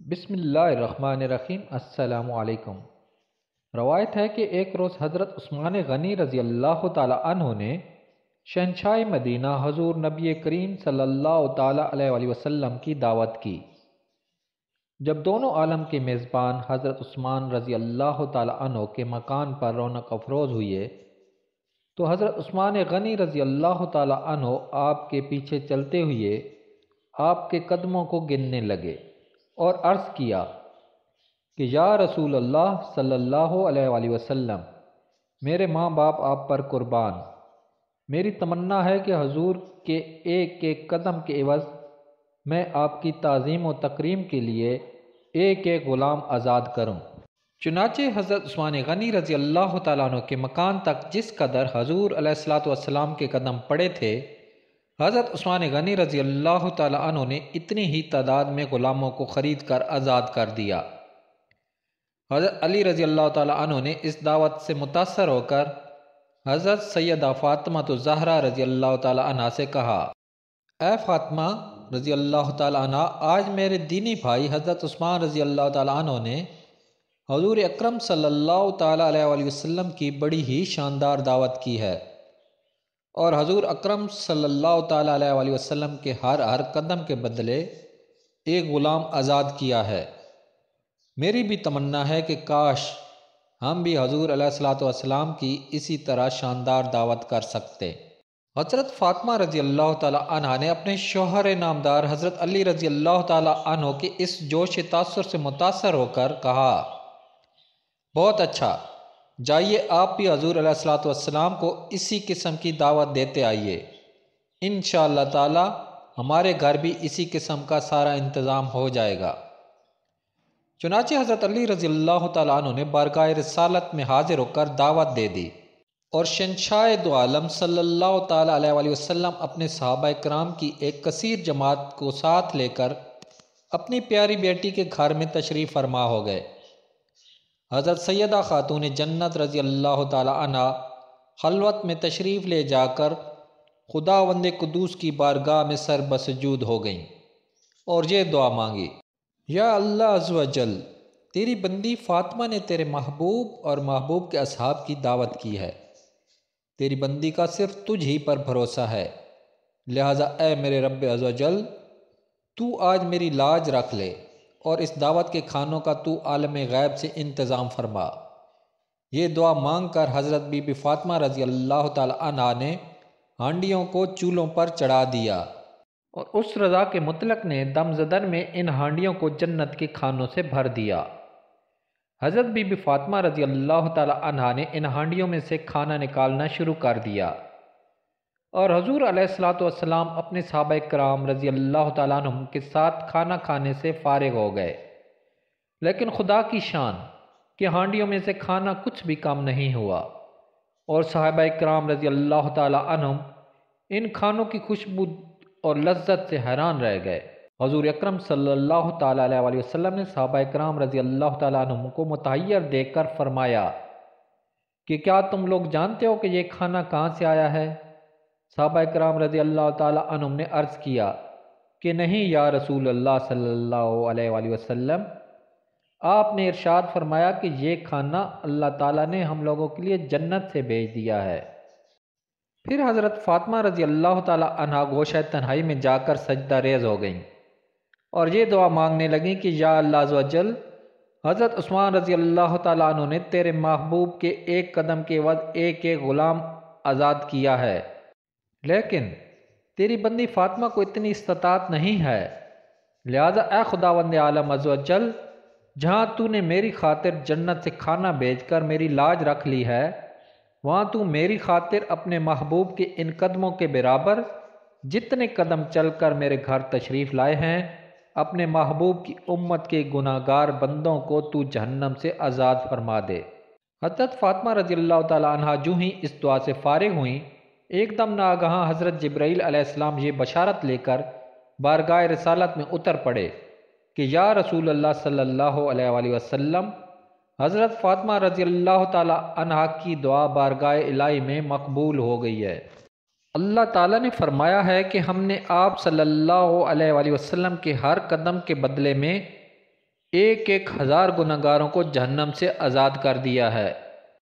بسم اللہ الرحمن الرحیم۔ السلام علیکم۔ روایت ہے کہ ایک روز حضرت عثمان غنی رضی اللہ تعالی عنہ نے شہنشاہ مدینہ حضور نبی کریم صلی اللہ تعالی علیہ وآلہ وسلم کی دعوت کی۔ جب دونوں عالم کے میزبان حضرت عثمان رضی اللہ تعالی عنہ کے مکان پر رونق افروز ہوئے تو حضرت عثمان غنی رضی اللہ تعالی عنہ آپ کے پیچھے چلتے ہوئے آپ کے قدموں کو گننے لگے اور عرض کیا کہ یا رسول اللہ صلی اللہ علیہ وآلہ وسلم، میرے ماں باپ آپ پر قربان، میری تمنا ہے کہ حضور کے ایک ایک قدم کے عوض میں آپ کی تعظیم و تکریم کے لیے ایک ایک غلام آزاد کروں۔ چنانچہ حضرت عثمان غنی رضی اللہ تعالیٰ عنہ کے مکان تک جس قدر حضور علیہ الصلوۃ والسلام کے قدم پڑے تھے، حضرت عثمان غنی رضی اللہ تعالیٰ عنہ نے اتنی ہی تعداد میں غلاموں کو خرید کر آزاد کر دیا۔ حضرت علی رضی اللہ تعالیٰ عنہ نے اس دعوت سے متاثر ہو کر حضرت سیدہ فاطمہ الزہرا رضی اللہ تعالیٰ عنہ سے کہا، اے فاطمہ رضی اللہ تعالیٰ عنہ، آج میرے دینی بھائی حضرت عثمان رضی اللہ تعالیٰ عنہ نے حضور اکرم صلی اللہ تعالیٰ علیہ وآلہ وسلم کی بڑی ہی شاندار دعوت کی ہے اور حضور اکرم صلی اللہ تعالیٰ علیہ وآلہ وسلم کے ہر قدم کے بدلے ایک غلام آزاد کیا ہے۔ میری بھی تمنا ہے کہ کاش ہم بھی حضور علیہ الصلوۃ والسلام کی اسی طرح شاندار دعوت کر سکتے۔ حضرت فاطمہ رضی اللہ تعالیٰ عنہ نے اپنے شوہر نامدار حضرت علی رضی اللہ تعالیٰ عنہ کے اس جوش تاثر سے متاثر ہو کر کہا، بہت اچھا، جائیے آپ بھی حضور علیہ الصلوۃ والسلام کو اسی قسم کی دعوت دیتے آئیے، انشاءاللہ تعالی ہمارے گھر بھی اسی قسم کا سارا انتظام ہو جائے گا۔ چنانچہ حضرت علی رضی اللہ تعالیٰ عنہ نے بارگاہ رسالت میں حاضر ہو کر دعوت دے دی اور شہنشاہ دو عالم صلی اللہ تعالیٰ علیہ وآلہ وسلم اپنے صحابہ کرام کی ایک کثیر جماعت کو ساتھ لے کر اپنی پیاری بیٹی کے گھر میں تشریف فرما ہو گئے۔ حضرت سیدہ خاتون جنت رضی اللہ تعالی عنہ خلوت میں تشریف لے جا کر خداوند قدوس کی بارگاہ میں سر بسجود ہو گئیں اور یہ دعا مانگی، یا اللہ عز و جل، تیری بندی فاطمہ نے تیرے محبوب اور محبوب کے اصحاب کی دعوت کی ہے، تیری بندی کا صرف تجھ ہی پر بھروسہ ہے، لہٰذا اے میرے رب عز و جل، تو آج میری لاج رکھ لے اور اس دعوت کے کھانوں کا تو عالم غیب سے انتظام فرما۔ یہ دعا مانگ کر حضرت بی بی فاطمہ رضی اللہ تعالی عنہا نے ہانڈیوں کو چولہوں پر چڑھا دیا اور اس رضا کے مطلق نے دم زدن میں ان ہانڈیوں کو جنت کے کھانوں سے بھر دیا۔ حضرت بی بی فاطمہ رضی اللہ تعالی عنہا نے ان ہانڈیوں میں سے کھانا نکالنا شروع کر دیا اور حضور علیہ الصلوۃ والسلام اپنے صحابہ کرام رضی اللہ تعالیٰ عنہم کے ساتھ کھانا کھانے سے فارغ ہو گئے، لیکن خدا کی شان کہ ہانڈیوں میں سے کھانا کچھ بھی کم نہیں ہوا اور صحابہ کرام رضی اللہ تعالیٰ عنہم ان کھانوں کی خوشبو اور لذت سے حیران رہ گئے۔ حضور اکرم صلی اللہ تعالیٰ علیہ وآلہ وسلم نے صحابہ کرام رضی اللہ تعالیٰ عنہم کو متحیر دیکھ کر فرمایا کہ کیا تم لوگ جانتے ہو کہ یہ کھانا کہاں سے آیا ہے؟ صحابہ کرام رضی اللہ تعالیٰ عنہم نے عرض کیا کہ نہیں یا رسول اللہ صلی اللہ علیہ وآلہ وسلم، آپ نے ارشاد فرمایا کہ یہ کھانا اللہ تعالیٰ نے ہم لوگوں کے لیے جنت سے بھیج دیا ہے۔ پھر حضرت فاطمہ رضی اللہ تعالیٰ عنہا گوشہ تنہائی میں جا کر سجدہ ریز ہو گئیں اور یہ دعا مانگنے لگیں کہ یا اللہ عز و جل، حضرت عثمان رضی اللہ تعالیٰ عنہ نے تیرے محبوب کے ایک قدم کے عوض ایک ایک غلام آزاد کیا ہے، لیکن تیری بندی فاطمہ کو اتنی استطاعت نہیں ہے، لہذا اے خداوند عالم عز و جل، جہاں تو نے میری خاطر جنت سے کھانا بھیج کر میری لاج رکھ لی ہے، وہاں تو میری خاطر اپنے محبوب کے ان قدموں کے برابر جتنے قدم چل کر میرے گھر تشریف لائے ہیں، اپنے محبوب کی امت کے گناہ گار بندوں کو تو جہنم سے آزاد فرما دے۔ حضرت فاطمہ رضی اللہ تعالی عنہا جو ہی اس دعا سے فارغ ہوئیں، ایک دم ناگہاں حضرت جبرائیل علیہ السلام یہ بشارت لے کر بارگاہ رسالت میں اتر پڑے کہ یا رسول اللہ صلی اللہ علیہ وآلہ وسلم، حضرت فاطمہ رضی اللہ تعالی عنہا کی دعا بارگاہ الہی میں مقبول ہو گئی ہے۔ اللہ تعالیٰ نے فرمایا ہے کہ ہم نے آپ صلی اللہ علیہ وآلہ وسلم کے ہر قدم کے بدلے میں 1,000 گنہگاروں کو جہنم سے آزاد کر دیا ہے۔